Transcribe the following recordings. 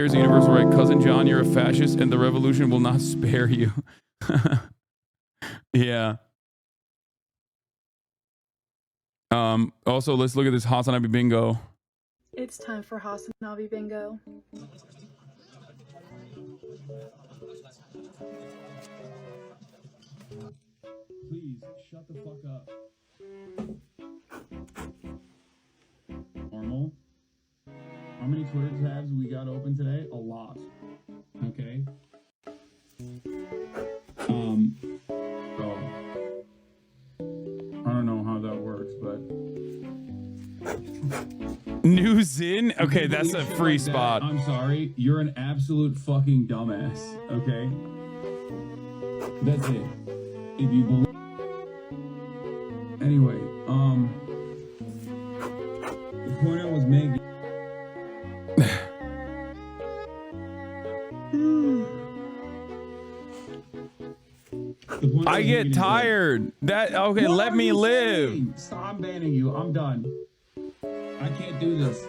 Here's a universal right. Cousin John, you're a fascist and the revolution will not spare you. Yeah. Also, let's look at this Hasanabi bingo. It's time for Hasanabi bingo. Please, shut the fuck up. Normal. How many Twitter tabs we got open today? A lot. Okay. So I don't know how that works, but news in? Okay, that's a free spot. I'm sorry, you're an absolute fucking dumbass. Okay, that's it. If you believe. Anyway, the point I was making. I get tired. That okay? Let me live. Stop, I'm banning you. I'm done. I can't do this.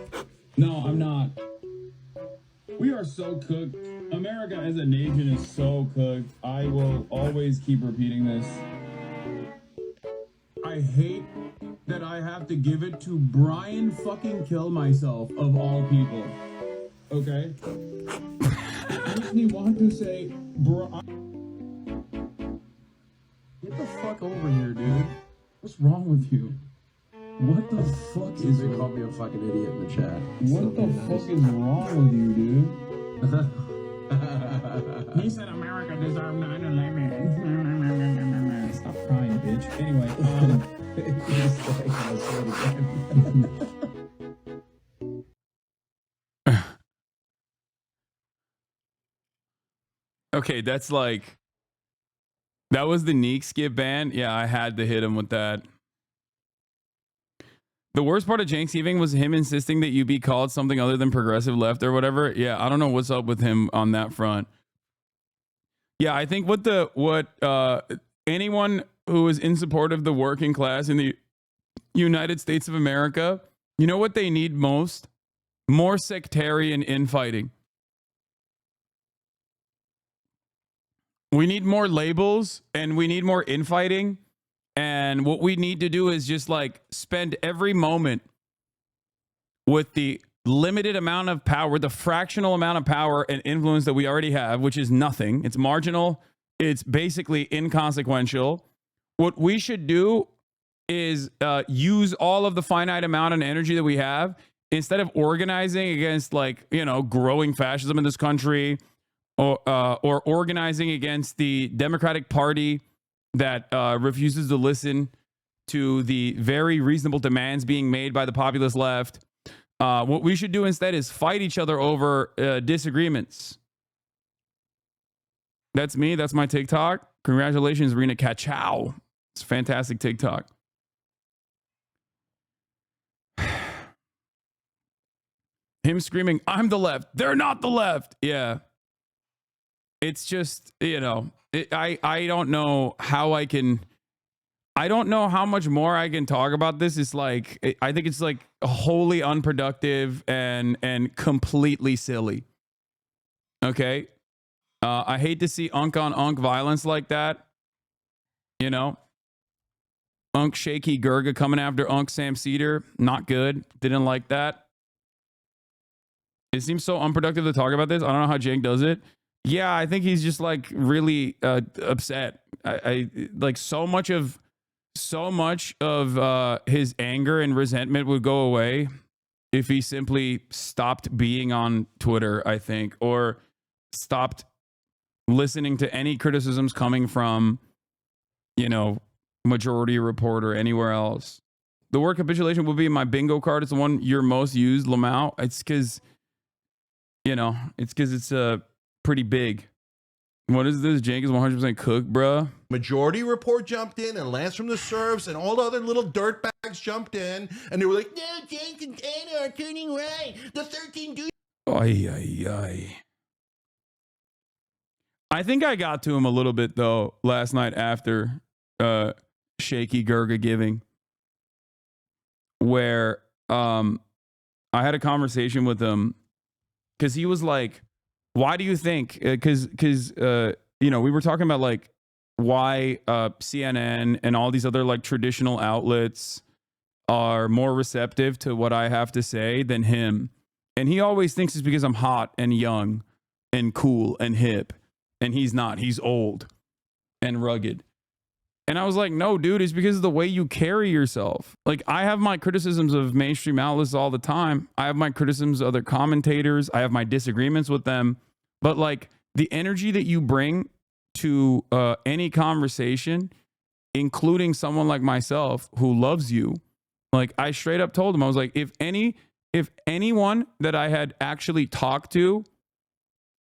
No, I'm not. We are so cooked. America as a nation is so cooked. I will always keep repeating this. I hate that I have to give it to Brian fucking Kill Myself of all people. Okay? It makes me want to say, get the fuck over here, dude. What's wrong with you? What the fuck is They called me a fucking idiot in the chat. What the fuck is wrong with you, dude? He said America deserved 9/11. Stop crying, bitch. Anyway, okay, that's like that was the CENKsgiving ban. Yeah, I had to hit him with that. The worst part of CENKsgiving was him insisting that you be called something other than progressive left or whatever. Yeah, I don't know what's up with him on that front. Yeah, I think what anyone who is in support of the working class in the United States of America, you know what they need most? More sectarian infighting. We need more labels and we need more infighting. And what we need to do is just like spend every moment with the limited amount of power, the fractional amount of power and influence that we already have, which is nothing. It's marginal. It's basically inconsequential. What we should do is use all of the finite amount of energy that we have instead of organizing against, like, you know, growing fascism in this country or organizing against the Democratic Party that refuses to listen to the very reasonable demands being made by the populist left. What we should do instead is fight each other over disagreements. That's me. That's my TikTok. Congratulations, Rena Kachow. It's a fantastic TikTok. Him screaming, I'm the left. They're not the left. Yeah. It's just, you know, I don't know how I don't know how much more I can talk about this. It's like, I think it's like wholly unproductive and completely silly. Okay. I hate to see unk on unk violence like that. You know, unk Shaky Gurga coming after unk Sam Cedar. Not good. Didn't like that. It seems so unproductive to talk about this. I don't know how Cenk does it. Yeah, I think he's just like really upset. I like so much of his anger and resentment would go away if he simply stopped being on Twitter, I think, or stopped listening to any criticisms coming from, you know, Majority Report or anywhere else. The word capitulation will be my bingo card. It's the one you're most used, Lamau. It's because, you know, it's pretty big. What is this? Cenk is 100% cooked, bruh. Majority Report jumped in, and Lance from the Serfs, and all the other little dirtbags jumped in, and they were like, no, Cenk and Tanner are turning right. The 13 dudes. Ay. I think I got to him a little bit, though, last night after Shaky Gurga Giving, where I had a conversation with him because he was like, why do you think, because we were talking about like why CNN and all these other like traditional outlets are more receptive to what I have to say than him. And he always thinks it's because I'm hot and young and cool and hip. And he's not. He's old and rugged. And I was like, no, dude, it's because of the way you carry yourself. Like, I have my criticisms of mainstream outlets all the time. I have my criticisms of other commentators. I have my disagreements with them. But like the energy that you bring to any conversation, including someone like myself who loves you, like I straight up told him, I was like, if anyone that I had actually talked to,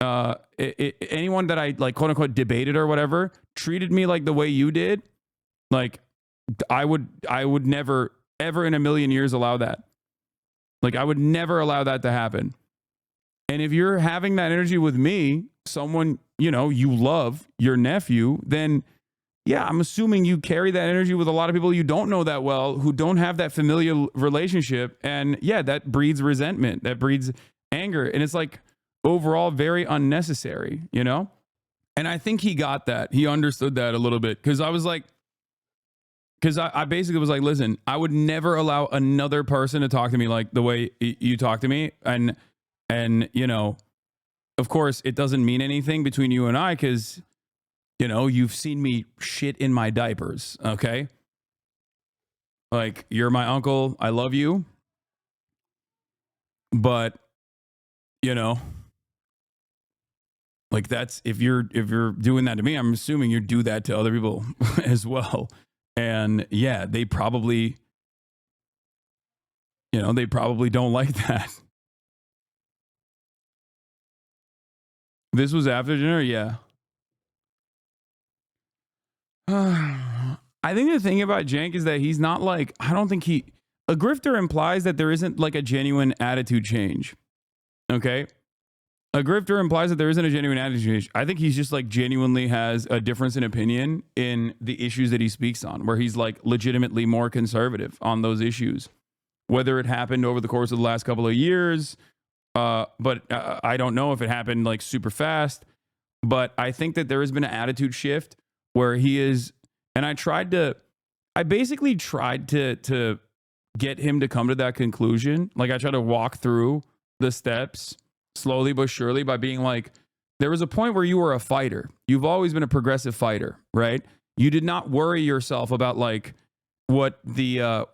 anyone that I like quote unquote debated or whatever treated me like the way you did, like I would never ever in a million years allow that. Like I would never allow that to happen. And if you're having that energy with me, someone, you love, your nephew, then yeah, I'm assuming you carry that energy with a lot of people you don't know that well, who don't have that familial relationship. And yeah, that breeds resentment, that breeds anger. And it's like overall very unnecessary, And I think he got that. He understood that a little bit. Because I basically was like, listen, I would never allow another person to talk to me like the way you talk to me. And of course, it doesn't mean anything between you and I because, you've seen me shit in my diapers, okay? Like, you're my uncle. I love you. But, like that's, if you're doing that to me, I'm assuming you do that to other people as well. And yeah, they probably don't like that. This was after dinner? Yeah. I think the thing about Cenk is that he's not like, a grifter implies that there isn't like a genuine attitude change. Okay? A grifter implies that there isn't a genuine attitude change. I think he's just like genuinely has a difference in opinion in the issues that he speaks on, where he's like legitimately more conservative on those issues. Whether it happened over the course of the last couple of years, but I don't know if it happened like super fast. But I think that there has been an attitude shift where he is, and I basically tried to get him to come to that conclusion. Like I tried to walk through the steps slowly but surely by being like, there was a point where you were a fighter. You've always been a progressive fighter, right? You did not worry yourself about like what the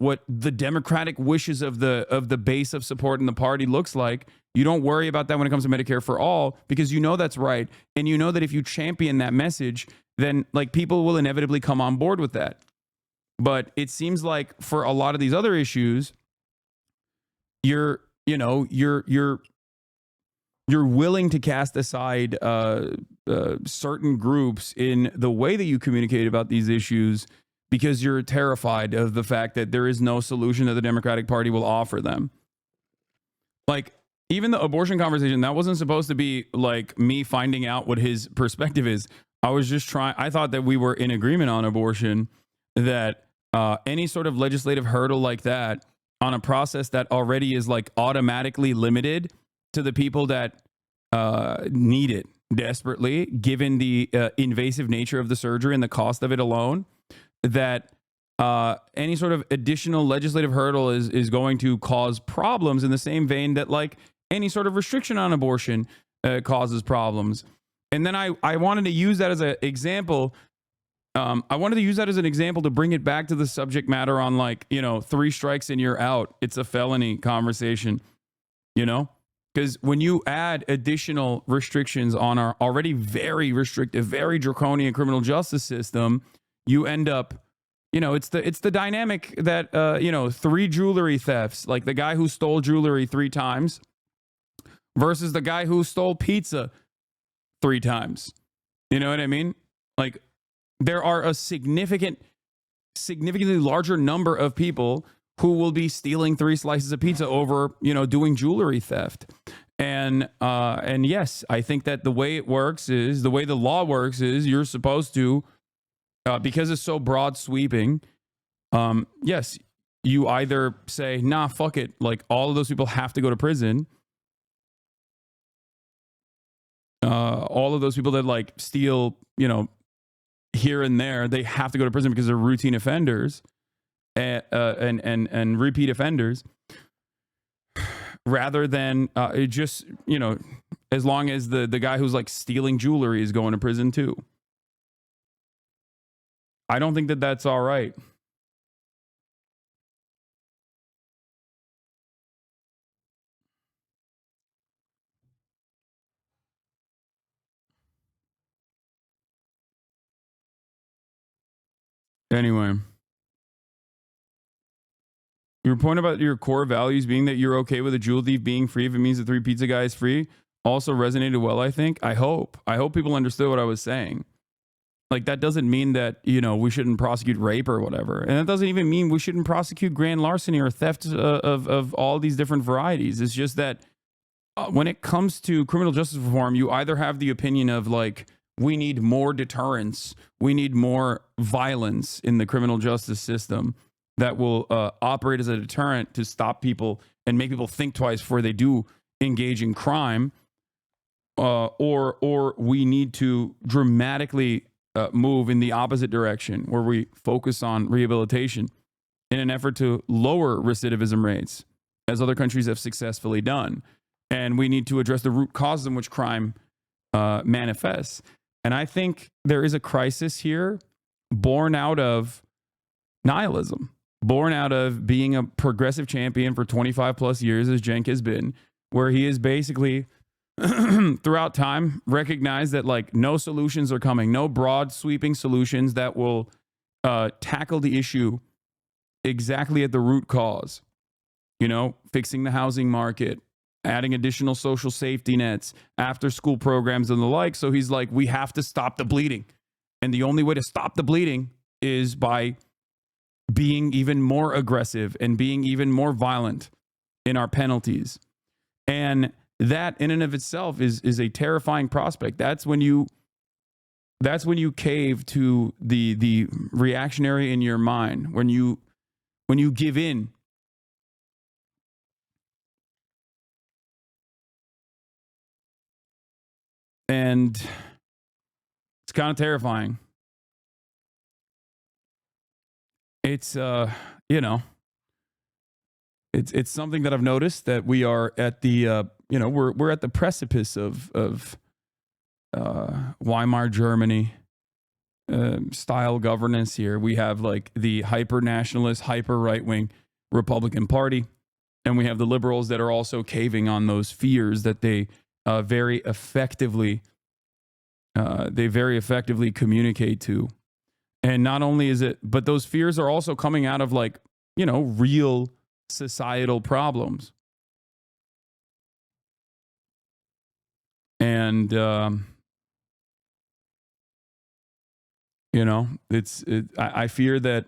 democratic wishes of the base of support in the party looks like. You don't worry about that when it comes to Medicare for all, because you know that's right. And you know that if you champion that message, then like people will inevitably come on board with that. But it seems like for a lot of these other issues, you're willing to cast aside certain groups in the way that you communicate about these issues because you're terrified of the fact that there is no solution that the Democratic Party will offer them. Like, even the abortion conversation, that wasn't supposed to be like me finding out what his perspective is. I was just I thought that we were in agreement on abortion, that any sort of legislative hurdle like that on a process that already is like automatically limited to the people that need it desperately, given the invasive nature of the surgery and the cost of it alone, that any sort of additional legislative hurdle is going to cause problems in the same vein that like any sort of restriction on abortion causes problems. And then I wanted to use that as an example. I wanted to use that as an example to bring it back to the subject matter on like, 3 strikes and you're out. It's a felony conversation, Because when you add additional restrictions on our already very restrictive, very draconian criminal justice system, you end up, it's the dynamic that, 3 jewelry thefts, like the guy who stole jewelry 3 times versus the guy who stole pizza 3 times. You know what I mean? Like there are a significantly larger number of people who will be stealing 3 slices of pizza over, doing jewelry theft. And yes, I think that the way it works is, the way the law works is you're supposed to, because it's so broad sweeping, yes, you either say, nah, fuck it, like all of those people have to go to prison, all of those people that like steal, you know, here and there, they have to go to prison because they're routine offenders and repeat offenders, rather than it just, you know, as long as the guy who's like stealing jewelry is going to prison too. I don't think that that's all right. Anyway, your point about your core values being that you're okay with a jewel thief being free if it means the 3 pizza guy is free also resonated well, I think. I hope people understood what I was saying. Like, that doesn't mean that, you know, we shouldn't prosecute rape or whatever. And that doesn't even mean we shouldn't prosecute grand larceny or theft of all these different varieties. It's just that when it comes to criminal justice reform, you either have the opinion of like, we need more deterrence, we need more violence in the criminal justice system that will operate as a deterrent to stop people and make people think twice before they do engage in crime, or we need to dramatically move in the opposite direction where we focus on rehabilitation in an effort to lower recidivism rates, as other countries have successfully done. And we need to address the root causes in which crime manifests. And I think there is a crisis here born out of nihilism, born out of being a progressive champion for 25 plus years, as Cenk has been, where he is basically throughout time recognize that like no solutions are coming, no broad sweeping solutions that will tackle the issue exactly at the root cause, you know, fixing the housing market, adding additional social safety nets, after school programs and the like. So he's like, we have to stop the bleeding, and the only way to stop the bleeding is by being even more aggressive and being even more violent in our penalties. And that in and of itself is a terrifying prospect. That's when you cave to the reactionary in your mind, when you give in. And it's kind of terrifying. It's you know, it's something that I've noticed, that we are at the you know, we're at the precipice of Weimar Germany style governance here. We have like the hyper nationalist, hyper right wing Republican Party, and we have the liberals that are also caving on those fears that they very effectively communicate to. And not only is it, but those fears are also coming out of like, you know, real societal problems. And you know, I fear that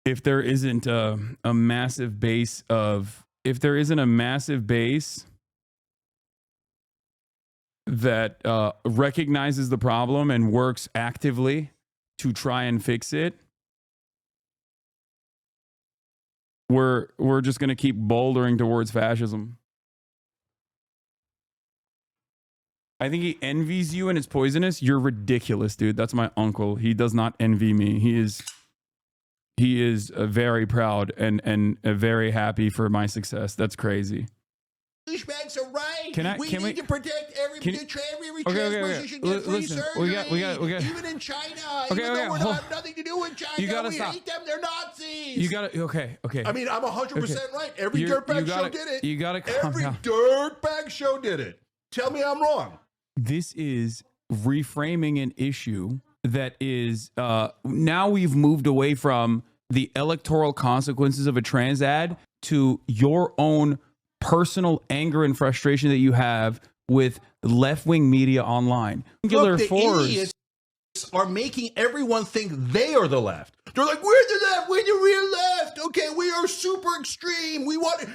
if there isn't a massive base that recognizes the problem and works actively to try and fix it, we're just going to keep bouldering towards fascism. I think he envies you and it's poisonous. You're ridiculous, dude. That's my uncle. He does not envy me. He is very proud and very happy for my success. That's crazy. Douchebags are right. We need to protect every transposition get free surgery. Even in China, even though we have nothing to do with China, we hate them. They're Nazis. You got to okay. I mean, I'm 100% right. Every dirtbag show did it. You got to Every dirtbag show did it. Tell me I'm wrong. This is reframing an issue that is now we've moved away from the electoral consequences of a trans ad to your own personal anger and frustration that you have with left-wing media online. Look, the idiots are making everyone think they are the left. They're like, we're the left, we're the real left. Okay, we are super extreme. We want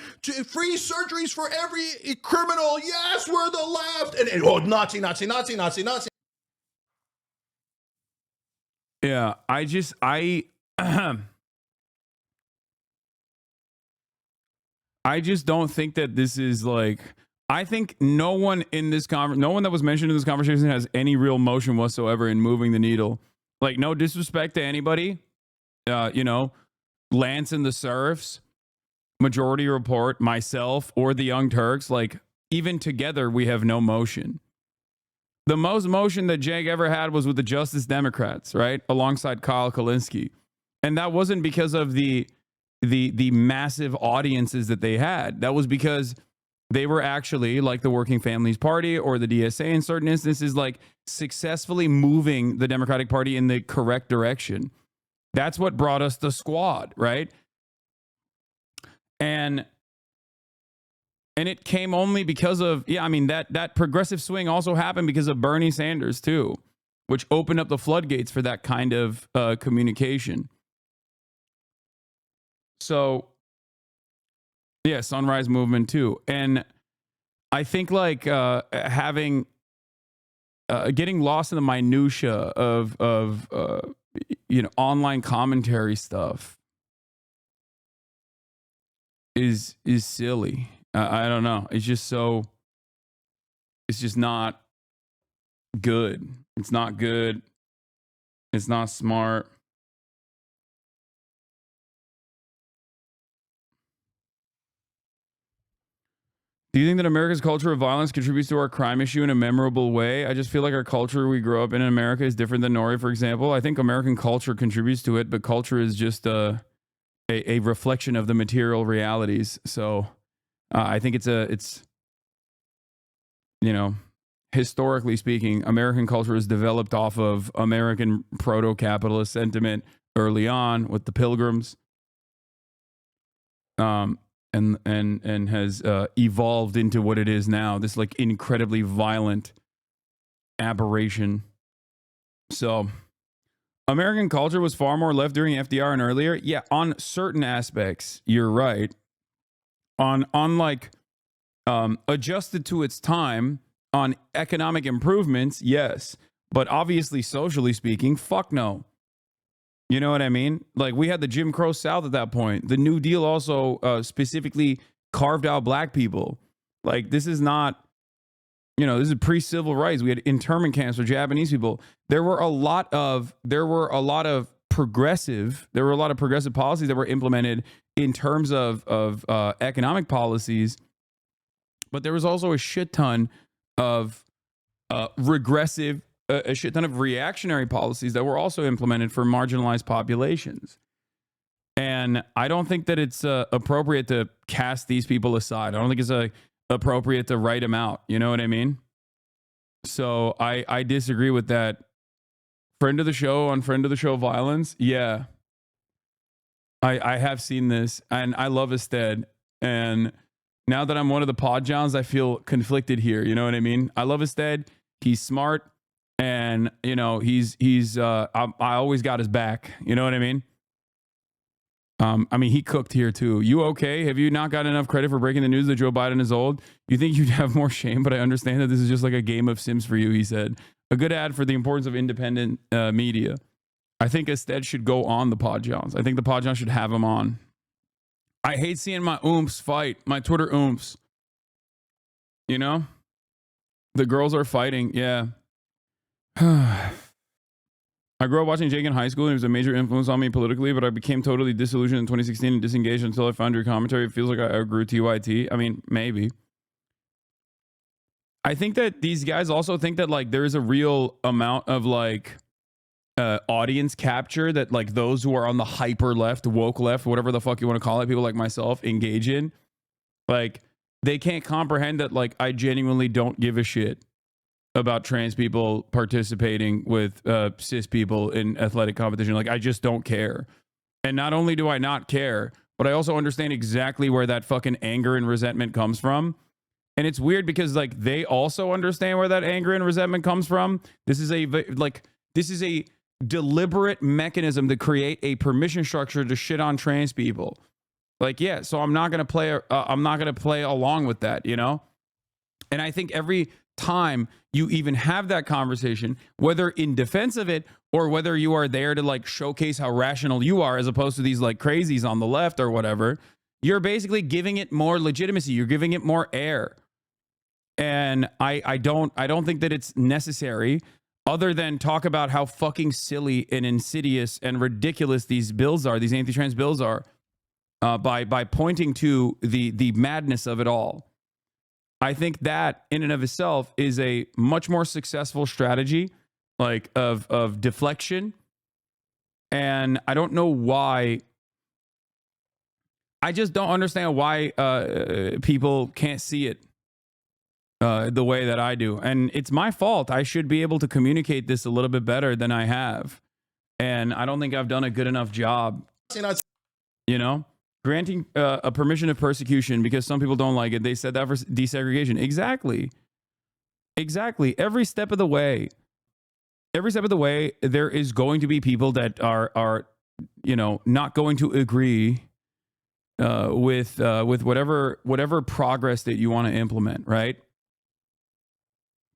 free surgeries for every criminal. Yes, we're the left. And oh, Nazi. Yeah, I just don't think that this is like I think no one in this no one that was mentioned in this conversation has any real motion whatsoever in moving the needle. Like, no disrespect to anybody. You know, Lance and the Serfs, Majority Report, myself, or the Young Turks, like, even together, we have no motion. The most motion that Cenk ever had was with the Justice Democrats, right? Alongside Kyle Kalinske. And that wasn't because of the massive audiences that they had. That was because they were actually, like the Working Families Party or the DSA in certain instances, like successfully moving the Democratic Party in the correct direction. That's what brought us the squad, right? And it came only because of, yeah, I mean, that progressive swing also happened because of Bernie Sanders too, which opened up the floodgates for that kind of communication. So, yeah, Sunrise Movement too. And I think like getting lost in the minutia of online commentary stuff is silly. I don't know. It's just not good. It's not good. It's not smart. Do you think that America's culture of violence contributes to our crime issue in a memorable way? I just feel like our culture we grow up in America is different than Norway, for example. I think American culture contributes to it, but culture is just a reflection of the material realities. So I think it's historically speaking, American culture is developed off of American proto-capitalist sentiment early on with the Pilgrims, and has evolved into what it is now. This like incredibly violent aberration. So, American culture was far more left during FDR and earlier. Yeah, on certain aspects, you're right. On like adjusted to its time. On economic improvements, yes. But obviously, socially speaking, fuck no. You know what I mean? Like, we had the Jim Crow South at that point. The New Deal also specifically carved out black people. Like, this is not, this is pre-civil rights. We had internment camps for Japanese people. There were a lot of progressive policies that were implemented in terms of economic policies. But there was also a shit ton of regressive, a shit ton of reactionary policies that were also implemented for marginalized populations. And I don't think that it's appropriate to cast these people aside. I don't think it's appropriate to write them out. You know what I mean? So I disagree with that. Friend of the show on Friend of the Show violence. Yeah. I have seen this and I love Ested. And now that I'm one of the pod Johns, I feel conflicted here. You know what I mean? I love Ested. He's smart, and I always got his back. You know what I mean? I mean, he cooked here too. You okay? Have you not got enough credit for breaking the news that Joe Biden is old? You think you'd have more shame, but I understand that this is just like a game of Sims for you. He said, a good ad for the importance of independent media. I think Ested should go on the pod Johns. I think the pod Johns should have him on. I hate seeing my oomphs fight, my Twitter oomphs. You know? The girls are fighting, yeah. I grew up watching Jake in high school, and he was a major influence on me politically, but I became totally disillusioned in 2016 and disengaged until I found your commentary. It feels like I outgrew TYT. I mean, maybe. I think that these guys also think that, like, there is a real amount of, like, audience capture that like those who are on the hyper left, woke left, whatever the fuck you want to call it, people like myself engage in. Like, they can't comprehend that like I genuinely don't give a shit about trans people participating with cis people in athletic competition. Like, I just don't care. And not only do I not care, but I also understand exactly where that fucking anger and resentment comes from. And it's weird because like they also understand where that anger and resentment comes from. This is a deliberate mechanism to create a permission structure to shit on trans people. Like, yeah, so I'm not going to play along with that, you know? And I think every time you even have that conversation, whether in defense of it or whether you are there to like showcase how rational you are as opposed to these like crazies on the left or whatever, you're basically giving it more legitimacy. You're giving it more air. And I don't think that it's necessary, other than talk about how fucking silly and insidious and ridiculous these bills are, these anti-trans bills are, by pointing to the madness of it all. I think that in and of itself is a much more successful strategy, like of deflection. And I don't know why. I just don't understand why people can't see it the way that I do. And it's my fault. I should be able to communicate this a little bit better than I have. And I don't think I've done a good enough job, you know, granting a permission of persecution because some people don't like it. They said that for desegregation. Exactly. Exactly. Every step of the way, there is going to be people that are, you know, not going to agree with whatever progress that you want to implement, right?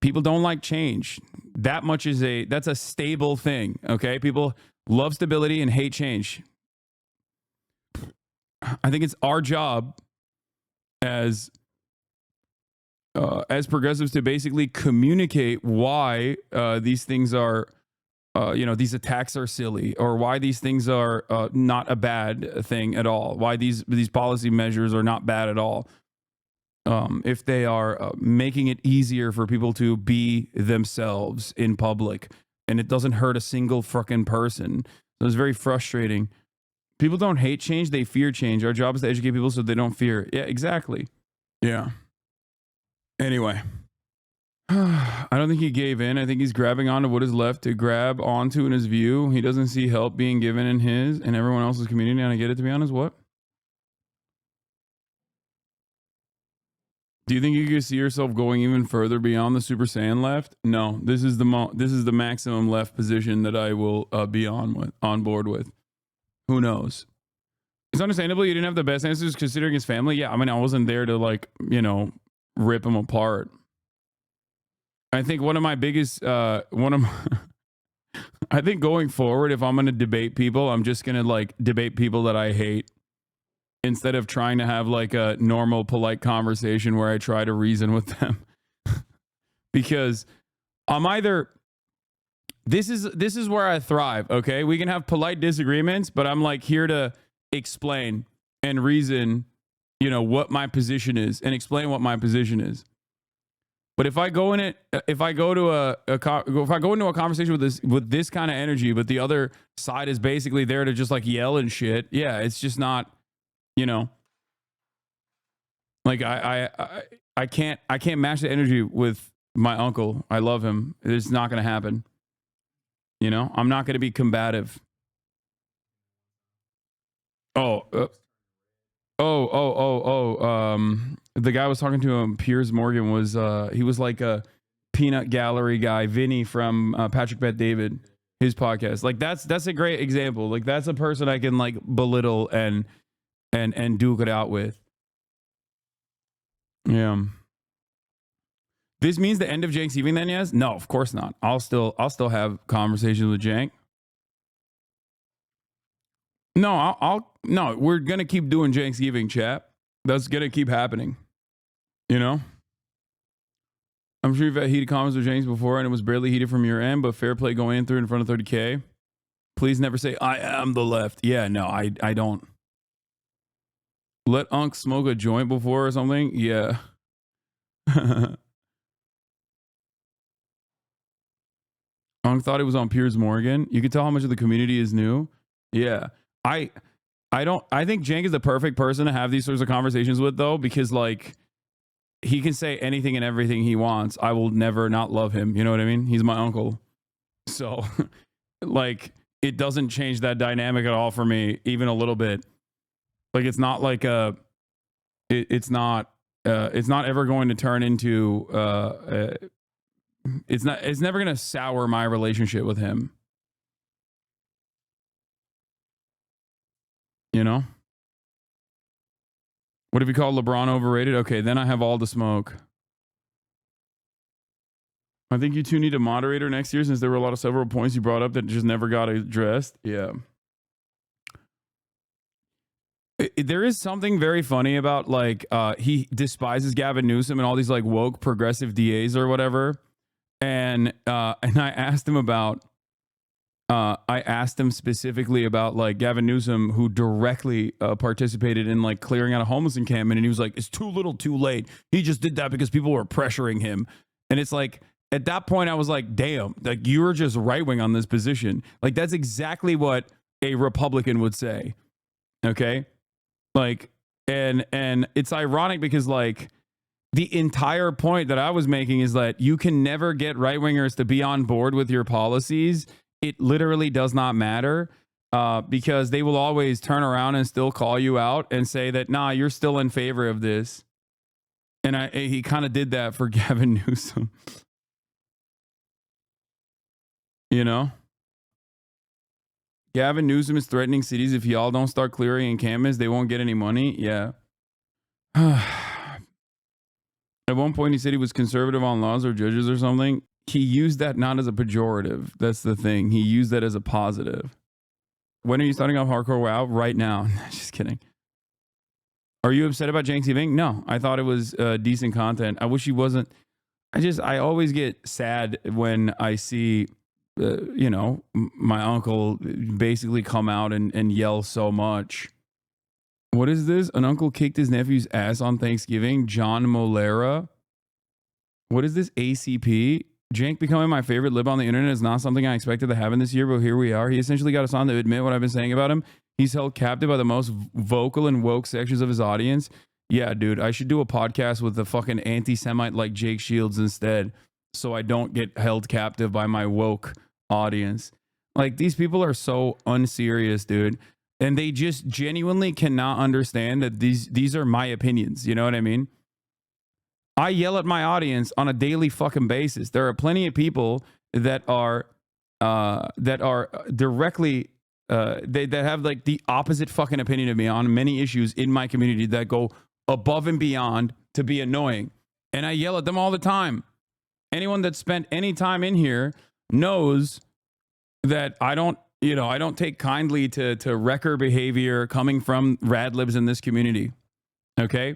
People don't like change. That much that's a stable thing, okay? People love stability and hate change. I think it's our job as progressives to basically communicate why these things are, you know, these attacks are silly, or why these things are not a bad thing at all. Why these policy measures are not bad at all. If they are making it easier for people to be themselves in public, and it doesn't hurt a single fucking person. So it's very frustrating. People don't hate change, they fear change. Our job is to educate people so they don't fear. Yeah, exactly. Yeah. Anyway. I don't think he gave in. I think he's grabbing onto what is left to grab onto in his view. He doesn't see help being given in his and everyone else's community. And I get it, to be honest. What? Do you think you could see yourself going even further beyond the Super Saiyan left? No, this is the maximum left position that I will be on board with. Who knows? It's understandable you didn't have the best answers considering his family. Yeah, I mean, I wasn't there to, like, you know, rip him apart. I think one of my biggest I think going forward, if I'm going to debate people, I'm just going to, like, debate people that I hate, instead of trying to have, like, a normal, polite conversation where I try to reason with them. Because I'm either, this is where I thrive, okay? We can have polite disagreements, but I'm, like, here to explain and reason, you know, what my position is, and explain what my position is. But if I go into a conversation with this kind of energy, but the other side is basically there to just, like, yell and shit, yeah, it's just not, you know, like, I can't match the energy with my uncle. I love him. It's not going to happen. You know, I'm not going to be combative. The guy I was talking to him, Piers Morgan, was he was like a peanut gallery guy, Vinny from Patrick Bet David, his podcast. Like, that's a great example. Like, that's a person I can, like, belittle and duke it out with. Yeah. This means the end of CENKsgiving then, yes? No, of course not. I'll still have conversations with Cenk. No, no, we're gonna keep doing CENKsgiving, chat. That's gonna keep happening. You know? I'm sure you've had heated comments with Cenk before, and it was barely heated from your end, but fair play going in through in front of 30K. Please never say, I am the left. Yeah, no, I don't. Let Unc smoke a joint before or something? Yeah. Unc thought it was on Piers Morgan. You could tell how much of the community is new. Yeah. I think Cenk is the perfect person to have these sorts of conversations with, though, because, like, he can say anything and everything he wants. I will never not love him. You know what I mean? He's my uncle. So, like, it doesn't change that dynamic at all for me, even a little bit. Like, it's not like it's not ever going to turn into it's never going to sour my relationship with him. You know? What if you call LeBron overrated? Okay, then I have all the smoke. I think you two need a moderator next year, since there were several points you brought up that just never got addressed. Yeah. there is something very funny about like he despises Gavin Newsom and all these like woke progressive DAs or whatever. And I asked him about specifically about like Gavin Newsom, who directly participated in like clearing out a homeless encampment, and he was like, it's too little too late. He just did that because people were pressuring him. And it's like, at that point I was like, damn, like you were just right wing on this position. Like that's exactly what a Republican would say. Okay. Like, and it's ironic because like the entire point that I was making is that you can never get right wingers to be on board with your policies. It literally does not matter because they will always turn around and still call you out and say that, nah, you're still in favor of this. And he kind of did that for Gavin Newsom. You know? Gavin Newsom is threatening cities. If y'all don't start clearing encampments, they won't get any money. Yeah. At one point, he said he was conservative on laws or judges or something. He used that not as a pejorative. That's the thing. He used that as a positive. When are you starting off Hardcore WoW? Right now. Just kidding. Are you upset about CENKsgiving? No. I thought it was decent content. I wish he wasn't. I always get sad when I see, you know, my uncle basically come out and yell so much. What is this? An uncle kicked his nephew's ass on Thanksgiving. John Molera. What is this? ACP? Cenk becoming my favorite lib on the internet is not something I expected to happen this year, but here we are. He essentially got us on to admit what I've been saying about him. He's held captive by the most vocal and woke sections of his audience. Yeah, dude, I should do a podcast with the fucking anti-Semite like Jake Shields instead, so I don't get held captive by my woke audience. Like, these people are so unserious, dude. And they just genuinely cannot understand that these are my opinions. You know what I mean? I yell at my audience on a daily fucking basis. There are plenty of people that are directly that have like the opposite fucking opinion of me on many issues in my community that go above and beyond to be annoying. And I yell at them all the time. Anyone that spent any time in here knows that I don't take kindly to wrecker behavior coming from rad libs in this community. Okay?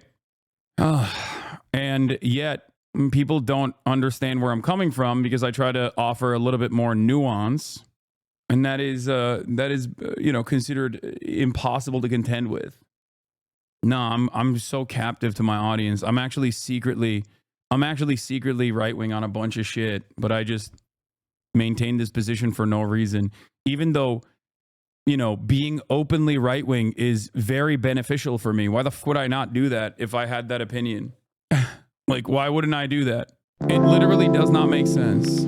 And yet people don't understand where I'm coming from because I try to offer a little bit more nuance, and that is considered impossible to contend with. No, I'm so captive to my audience. I'm actually secretly right wing on a bunch of shit, but I just maintain this position for no reason, even though, you know, being openly right wing is very beneficial for me. Why the fuck would I not do that if I had that opinion? Like, why wouldn't I do that? It literally does not make sense.